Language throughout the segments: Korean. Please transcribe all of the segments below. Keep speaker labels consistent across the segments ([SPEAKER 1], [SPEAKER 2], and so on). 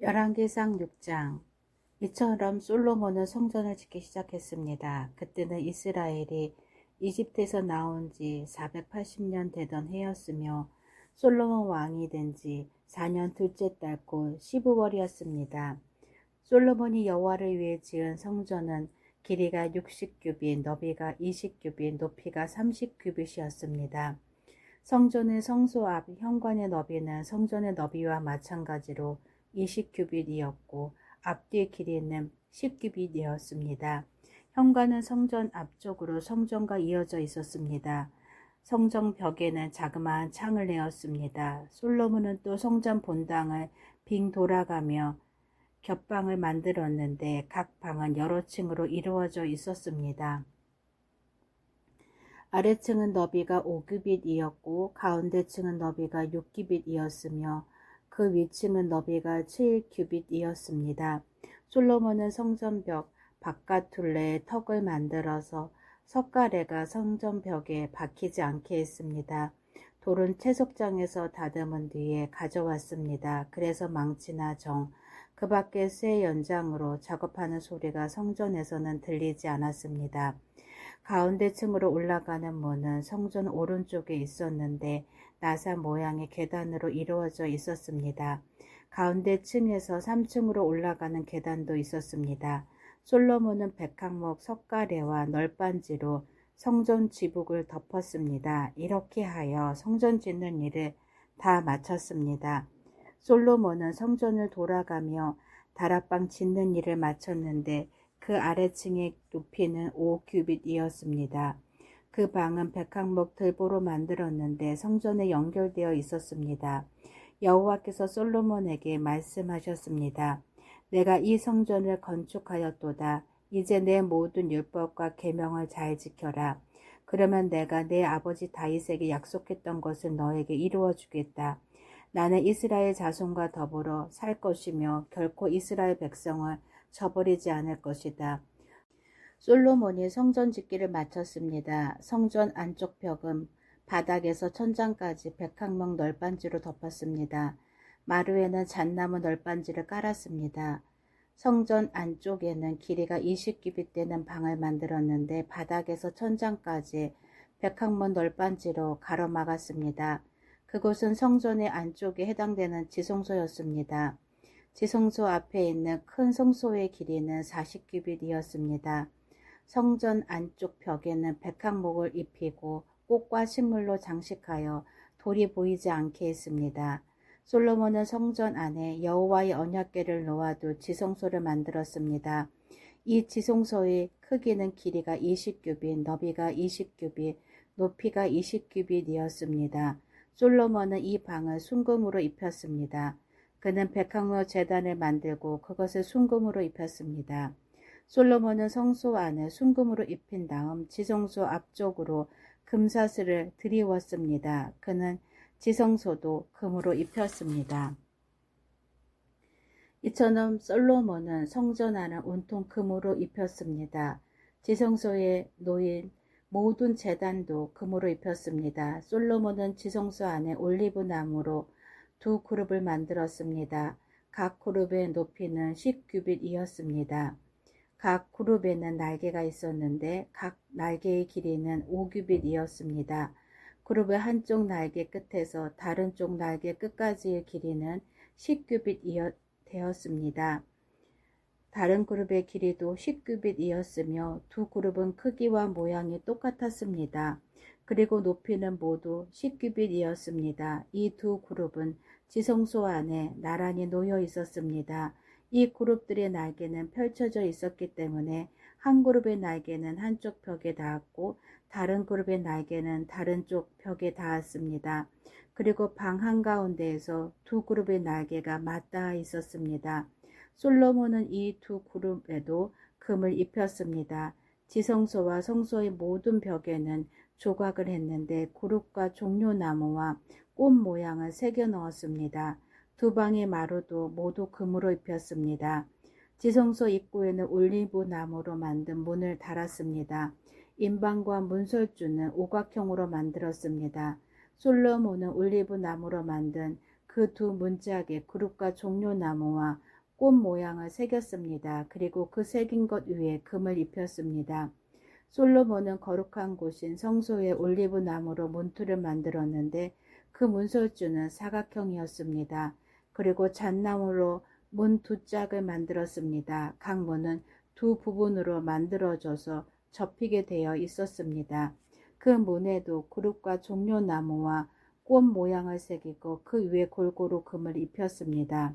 [SPEAKER 1] 열왕기상 6장. 이처럼 솔로몬은 성전을 짓기 시작했습니다. 그때는 이스라엘이 이집트에서 나온 지 480년 되던 해였으며 솔로몬 왕이 된 지 4년 둘째 달 곧 15월이었습니다. 솔로몬이 여호와를 위해 지은 성전은 길이가 60규빗, 너비가 20규빗, 높이가 30규빗이었습니다. 성전의 성소 앞 현관의 너비는 성전의 너비와 마찬가지로 20규빗이었고 앞뒤의 길이는 10규빗이었습니다. 현관은 성전 앞쪽으로 성전과 이어져 있었습니다. 성전 벽에는 자그마한 창을 내었습니다. 솔로몬은 또 성전 본당을 빙 돌아가며 겹방을 만들었는데 각 방은 여러 층으로 이루어져 있었습니다. 아래층은 너비가 5규빗이었고 가운데 층은 너비가 6규빗이었으며 그 위층은 너비가 7규빗이었습니다. 솔로몬은 성전벽 바깥 둘레에 턱을 만들어서 석가래가 성전벽에 박히지 않게 했습니다. 돌은 채석장에서 다듬은 뒤에 가져왔습니다. 그래서 망치나 정, 그 밖에 쇠 연장으로 작업하는 소리가 성전에서는 들리지 않았습니다. 가운데 층으로 올라가는 문은 성전 오른쪽에 있었는데 나사 모양의 계단으로 이루어져 있었습니다. 가운데 층에서 3층으로 올라가는 계단도 있었습니다. 솔로몬은 백항목 석가래와 널빤지로 성전 지붕을 덮었습니다. 이렇게 하여 성전 짓는 일을 다 마쳤습니다. 솔로몬은 성전을 돌아가며 다락방 짓는 일을 마쳤는데 그 아래층의 높이는 5규빗이었습니다. 그 방은 백항목 들보로 만들었는데 성전에 연결되어 있었습니다. 여호와께서 솔로몬에게 말씀하셨습니다. 내가 이 성전을 건축하였도다. 이제 내 모든 율법과 계명을 잘 지켜라. 그러면 내가 내 아버지 다윗에게 약속했던 것을 너에게 이루어 주겠다. 나는 이스라엘 자손과 더불어 살 것이며 결코 이스라엘 백성을 저버리지 않을 것이다. 솔로몬이 성전 짓기를 마쳤습니다. 성전 안쪽 벽은 바닥에서 천장까지 백항목 널빤지로 덮었습니다. 마루에는 잣나무 널빤지를 깔았습니다. 성전 안쪽에는 길이가 20규빗 되는 방을 만들었는데 바닥에서 천장까지 백항목 널빤지로 가로막았습니다. 그곳은 성전의 안쪽에 해당되는 지성소였습니다. 지성소 앞에 있는 큰 성소의 길이는 40규빗이었습니다. 성전 안쪽 벽에는 백항목을 입히고 꽃과 식물로 장식하여 돌이 보이지 않게 했습니다. 솔로몬은 성전 안에 여호와의 언약궤를 놓아둘 지성소를 만들었습니다. 이 지성소의 크기는 길이가 20규빗, 너비가 20규빗, 높이가 20규빗이었습니다. 솔로몬은 이 방을 순금으로 입혔습니다. 그는 백항목 제단을 만들고 그것을 순금으로 입혔습니다. 솔로몬은 성소 안을 순금으로 입힌 다음 지성소 앞쪽으로 금사슬을 들이웠습니다. 그는 지성소도 금으로 입혔습니다. 이처럼 솔로몬은 성전 안을 온통 금으로 입혔습니다. 지성소에 놓인 모든 제단도 금으로 입혔습니다. 솔로몬은 지성소 안에 올리브 나무로 두 그룹을 만들었습니다. 각 그룹의 높이는 10규빗이었습니다. 각 그룹에는 날개가 있었는데 각 날개의 길이는 5규빗이었습니다. 그룹의 한쪽 날개 끝에서 다른 쪽 날개 끝까지의 길이는 10규빗이었습니다. 다른 그룹의 길이도 10규빗이었으며 두 그룹은 크기와 모양이 똑같았습니다. 그리고 높이는 모두 10규빗이었습니다. 이 두 그룹은 지성소 안에 나란히 놓여 있었습니다. 이 그룹들의 날개는 펼쳐져 있었기 때문에 한 그룹의 날개는 한쪽 벽에 닿았고 다른 그룹의 날개는 다른 쪽 벽에 닿았습니다. 그리고 방 한가운데에서 두 그룹의 날개가 맞닿아 있었습니다. 솔로몬은 이 두 그룹에도 금을 입혔습니다. 지성소와 성소의 모든 벽에는 조각을 했는데 그룹과 종려나무와 꽃 모양을 새겨 넣었습니다. 두 방의 마루도 모두 금으로 입혔습니다. 지성소 입구에는 올리브 나무로 만든 문을 달았습니다. 인방과 문설주는 오각형으로 만들었습니다. 솔로몬은 올리브 나무로 만든 그 그 두 문짝에 그룹과 종려나무와 꽃 모양을 새겼습니다. 그리고 그 새긴 것 위에 금을 입혔습니다. 솔로몬은 거룩한 곳인 성소에 올리브 나무로 문틀을 만들었는데 그 문설주는 사각형이었습니다. 그리고 잣나무로 문 두 짝을 만들었습니다. 각 문은 두 부분으로 만들어져서 접히게 되어 있었습니다. 그 문에도 그룹과 종려나무와 꽃 모양을 새기고 그 위에 골고루 금을 입혔습니다.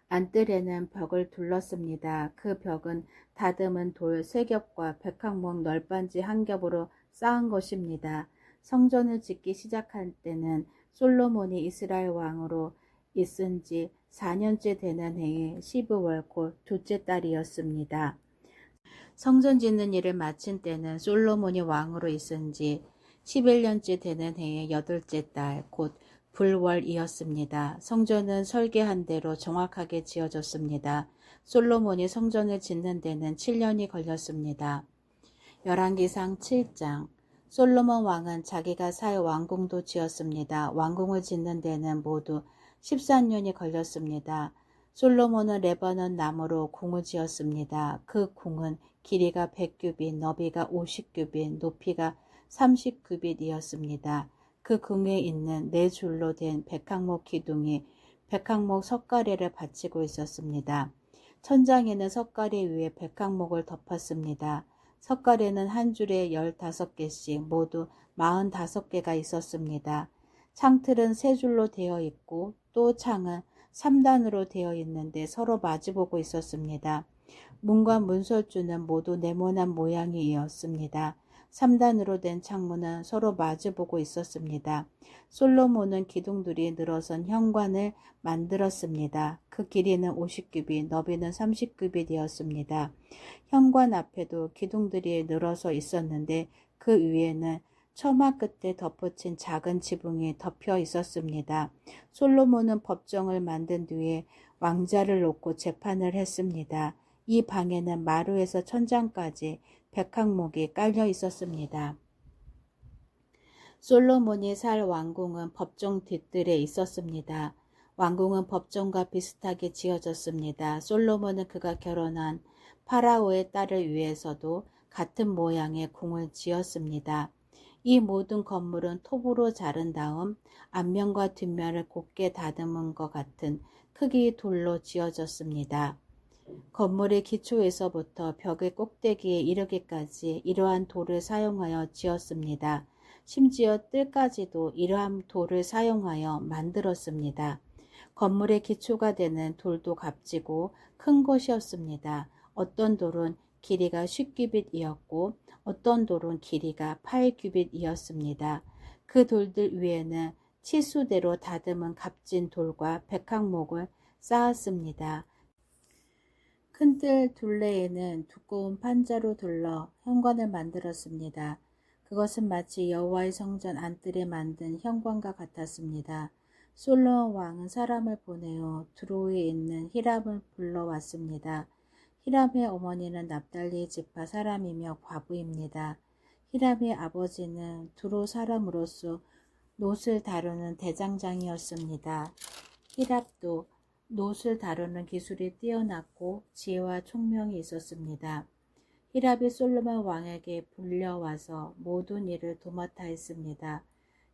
[SPEAKER 1] 안뜰에는 벽을 둘렀습니다. 그 벽은 다듬은 돌 3겹과 백항목 널빤지 1겹으로 쌓은 것입니다. 성전을 짓기 시작할 때는 솔로몬이 이스라엘 왕으로 있은 지 4년째 되는 해의 12월 곧 둘째 달이었습니다. 성전 짓는 일을 마친 때는 솔로몬이 왕으로 있은 지 11년째 되는 해의 8째 달 곧 불월이었습니다. 성전은 설계한 대로 정확하게 지어졌습니다. 솔로몬이 성전을 짓는 데는 7년이 걸렸습니다. 열왕기상 7장 솔로몬 왕은 자기가 살 왕궁도 지었습니다. 왕궁을 짓는 데는 모두 14년이 걸렸습니다. 솔로몬은 레바논 나무로 궁을 지었습니다. 그 궁은 길이가 100규빗, 너비가 50규빗, 높이가 30규빗이었습니다. 그 궁에 있는 4줄로 된 백항목 기둥이 백항목 석가래를 받치고 있었습니다. 천장에는 석가래 위에 백항목을 덮었습니다. 석가래는 한 줄에 15개씩 모두 45개가 있었습니다. 창틀은 3줄로 되어 있고 또 창은 3단으로 되어 있는데 서로 마주보고 있었습니다. 문과 문설주는 모두 네모난 모양이었습니다. 3단으로 된 창문은 서로 마주보고 있었습니다. 솔로몬은 기둥들이 늘어선 현관을 만들었습니다. 그 길이는 50규빗, 너비는 30규빗이었습니다. 현관 앞에도 기둥들이 늘어서 있었는데 그 위에는 처마 끝에 덮어친 작은 지붕이 덮여 있었습니다. 솔로몬은 법정을 만든 뒤에 왕자를 놓고 재판을 했습니다. 이 방에는 마루에서 천장까지 백항목이 깔려 있었습니다. 솔로몬이 살 왕궁은 법정 뒷뜰에 있었습니다. 왕궁은 법정과 비슷하게 지어졌습니다. 솔로몬은 그가 결혼한 파라오의 딸을 위해서도 같은 모양의 궁을 지었습니다. 이 모든 건물은 톱으로 자른 다음 앞면과 뒷면을 곱게 다듬은 것 같은 크기의 돌로 지어졌습니다. 건물의 기초에서부터 벽의 꼭대기에 이르기까지 이러한 돌을 사용하여 지었습니다. 심지어 뜰까지도 이러한 돌을 사용하여 만들었습니다. 건물의 기초가 되는 돌도 값지고 큰 것이었습니다. 어떤 돌은 길이가 10규빗이었고 어떤 돌은 길이가 8규빗이었습니다. 그 돌들 위에는 치수대로 다듬은 값진 돌과 백항목을 쌓았습니다. 큰 뜰 둘레에는 두꺼운 판자로 둘러 현관을 만들었습니다. 그것은 마치 여호와의 성전 안뜰에 만든 현관과 같았습니다. 솔로몬 왕은 사람을 보내어 두로에 있는 히람을 불러왔습니다. 히람의 어머니는 납달리 지파 사람이며 과부입니다. 히람의 아버지는 두로 사람으로서 놋을 다루는 대장장이었습니다. 히람도 놋을 다루는 기술이 뛰어났고 지혜와 총명이 있었습니다. 히람이 솔로몬 왕에게 불려와서 모든 일을 도맡아 했습니다.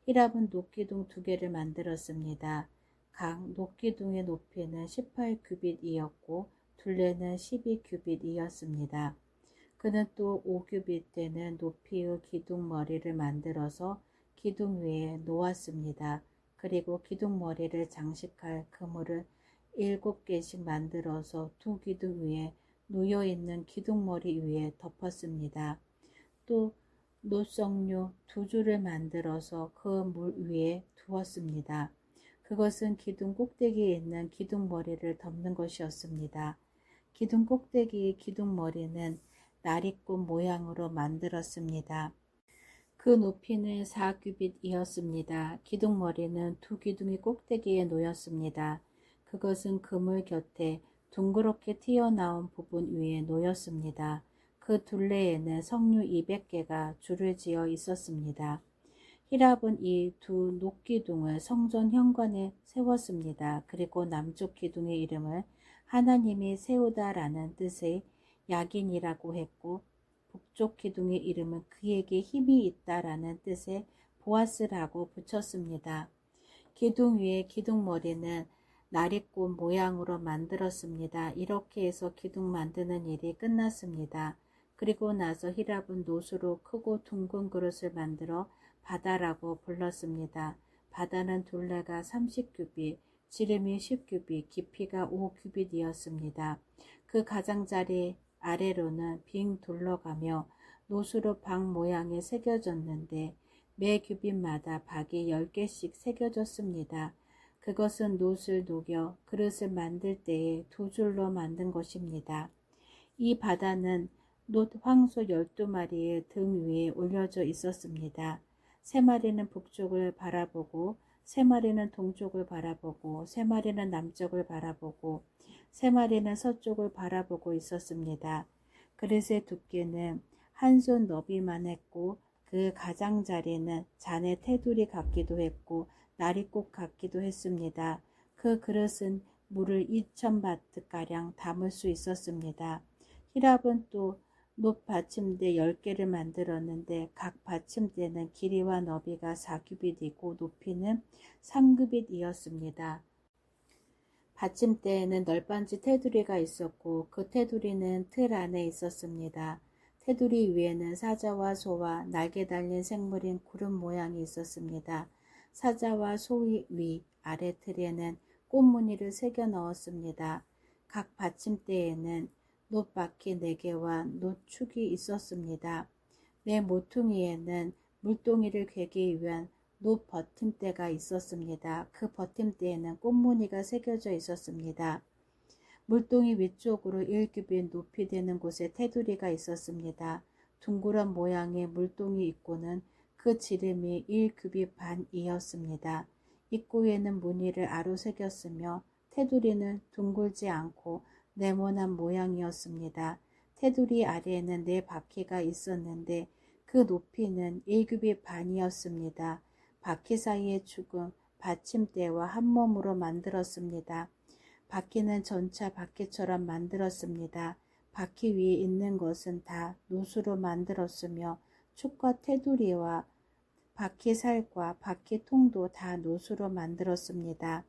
[SPEAKER 1] 히람은 놋기둥 2개를 만들었습니다. 각 놋기둥의 높이는 18규빗이었고 둘레는 12규빗이었습니다. 그는 또 5규빗 되는 높이의 기둥 머리를 만들어서 기둥 위에 놓았습니다. 그리고 기둥 머리를 장식할 그물을 7개씩 만들어서 두 기둥 위에 놓여있는 기둥머리 위에 덮었습니다. 또 놋석류 2줄을 만들어서 그 물 위에 두었습니다. 그것은 기둥 꼭대기에 있는 기둥머리를 덮는 것이었습니다. 기둥 꼭대기의 기둥머리는 나리꽃 모양으로 만들었습니다. 그 높이는 4규빗이었습니다. 기둥머리는 두 기둥이 꼭대기에 놓였습니다. 그것은 그물 곁에 둥그렇게 튀어나온 부분 위에 놓였습니다. 그 둘레에는 석류 200개가 줄을 지어 있었습니다. 히랍은 이 두 녹기둥을 성전 현관에 세웠습니다. 그리고 남쪽 기둥의 이름을 하나님이 세우다라는 뜻의 야긴이라고 했고, 북쪽 기둥의 이름은 그에게 힘이 있다라는 뜻의 보아스라고 붙였습니다. 기둥 위에 기둥머리는 나리꽃 모양으로 만들었습니다. 이렇게 해서 기둥 만드는 일이 끝났습니다. 그리고 나서 히랍은 노수로 크고 둥근 그릇을 만들어 바다라고 불렀습니다. 바다는 둘레가 30규빗, 지름이 10규빗, 깊이가 5규빗이었습니다. 그 가장자리 아래로는 빙 둘러가며 노수로 박 모양이 새겨졌는데 매 규빗마다 박이 10개씩 새겨졌습니다. 그것은 놋을 녹여 그릇을 만들 때에 두 줄로 만든 것입니다. 이 바다는 놋 황소 12마리의 등 위에 올려져 있었습니다. 3마리는 북쪽을 바라보고 3마리는 동쪽을 바라보고 3마리는 남쪽을 바라보고 3마리는 서쪽을 바라보고 있었습니다. 그릇의 두께는 한 손 너비만 했고 그 가장자리는 잔의 테두리 같기도 했고 나리꽃 같기도 했습니다. 그 그릇은 물을 2000바트가량 담을 수 있었습니다. 히랍은 또 놋 받침대 10개를 만들었는데 각 받침대는 길이와 너비가 4규빗이고 높이는 3규빗이었습니다. 받침대에는 널빤지 테두리가 있었고 그 테두리는 틀 안에 있었습니다. 테두리 위에는 사자와 소와 날개 달린 생물인 구름 모양이 있었습니다. 사자와 소 위 아래 틀에는 꽃무늬를 새겨 넣었습니다. 각 받침대에는 놋바퀴 4개와 놋축이 있었습니다. 매 모퉁이에는 물동이를 괴기 위한 놋 버팀대가 있었습니다. 그 버팀대에는 꽃무늬가 새겨져 있었습니다. 물동이 위쪽으로 1규빗 높이 되는 곳에 테두리가 있었습니다. 둥그런 모양의 물동이 입구는 그 지름이 1규빗 반이었습니다. 입구에는 무늬를 아로 새겼으며 테두리는 둥글지 않고 네모난 모양이었습니다. 테두리 아래에는 4바퀴가 있었는데 그 높이는 1규빗 반이었습니다. 바퀴 사이의 축은 받침대와 한 몸으로 만들었습니다. 바퀴는 전차 바퀴처럼 만들었습니다. 바퀴 위에 있는 것은 다 놋으로 만들었으며 축과 테두리와 바퀴살과 바퀴통도 다 놋으로 만들었습니다.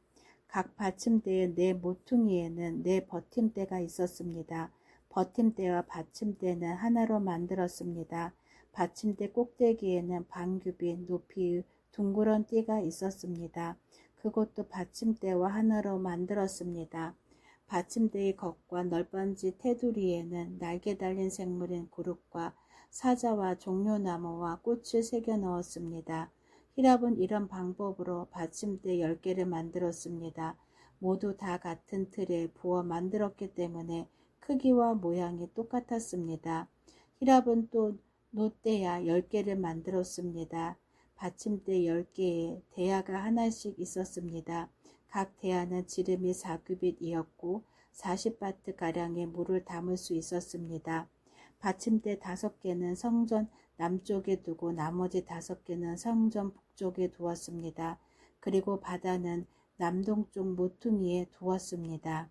[SPEAKER 1] 각 받침대의 4모퉁이에는 4버팀대가 있었습니다. 버팀대와 받침대는 하나로 만들었습니다. 받침대 꼭대기에는 반규빗 높이의 둥그런 띠가 있었습니다. 그것도 받침대와 하나로 만들었습니다. 받침대의 겉과 널빤지 테두리에는 날개 달린 생물인 구름과 사자와 종려나무와 꽃을 새겨 넣었습니다. 히랍은 이런 방법으로 받침대 10개를 만들었습니다. 모두 다 같은 틀에 부어 만들었기 때문에 크기와 모양이 똑같았습니다. 히랍은 또 놋대야 10개를 만들었습니다. 받침대 10개에 대야가 하나씩 있었습니다. 각 대야는 지름이 4규빗이었고 40바트가량의 물을 담을 수 있었습니다. 받침대 5개는 성전 남쪽에 두고 나머지 5개는 성전 북쪽에 두었습니다. 그리고 바다는 남동쪽 모퉁이에 두었습니다.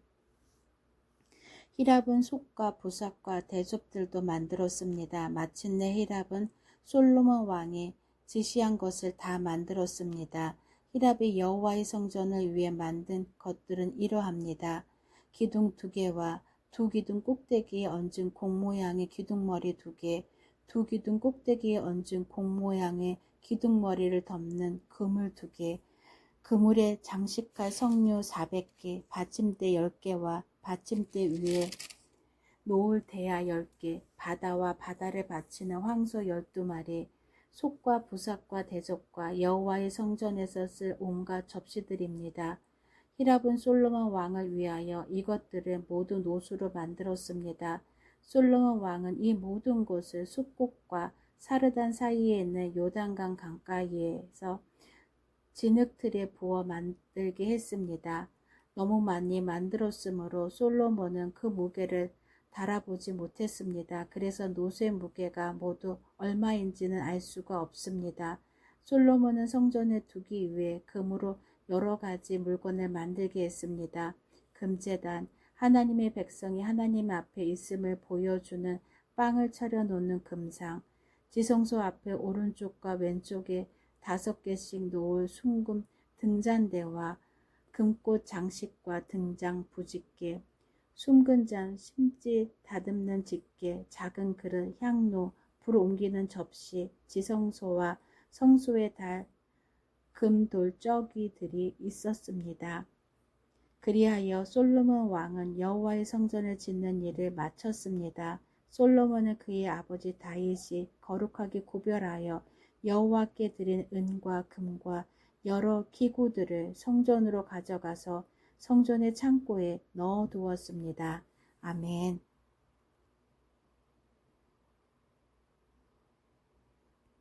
[SPEAKER 1] 히랍은 솥과 부삭과 대접들도 만들었습니다. 마침내 히랍은 솔로몬 왕이 지시한 것을 다 만들었습니다. 히랍이 여호와의 성전을 위해 만든 것들은 이러합니다. 기둥 2개와 두 기둥 꼭대기에 얹은 공 모양의 기둥머리 2개, 두 기둥 꼭대기에 얹은 공 모양의 기둥머리를 덮는 그물 2개, 그물에 장식할 석류 400개, 받침대 10개와 받침대 위에 놓을 대야 10개, 바다와 바다를 받치는 황소 12마리, 솥과 부삭과 대접과 여호와의 성전에서 쓸 온갖 접시들입니다. 히랍은 솔로몬 왕을 위하여 이것들을 모두 놋으로 만들었습니다. 솔로몬 왕은 이 모든 것을 숲곡과 사르단 사이에 있는 요단강 강가에서 진흙틀에 부어 만들게 했습니다. 너무 많이 만들었으므로 솔로몬은 그 무게를 달아보지 못했습니다. 그래서 놋의 무게가 모두 얼마인지는 알 수가 없습니다. 솔로몬은 성전에 두기 위해 금으로 여러 가지 물건을 만들게 했습니다. 금제단, 하나님의 백성이 하나님 앞에 있음을 보여주는 빵을 차려놓는 금상, 지성소 앞에 오른쪽과 왼쪽에 5개씩 놓을 순금 등잔대와 금꽃 장식과 등장 부집개, 숨근잔, 심지 다듬는 집게, 작은 그릇, 향로, 불 옮기는 접시, 지성소와 성소에 달 금돌쩌귀들이 있었습니다. 그리하여 솔로몬 왕은 여호와의 성전을 짓는 일을 마쳤습니다. 솔로몬은 그의 아버지 다윗이 거룩하게 구별하여 여호와께 드린 은과 금과 여러 기구들을 성전으로 가져가서 성전의 창고에 넣어두었습니다. 아멘.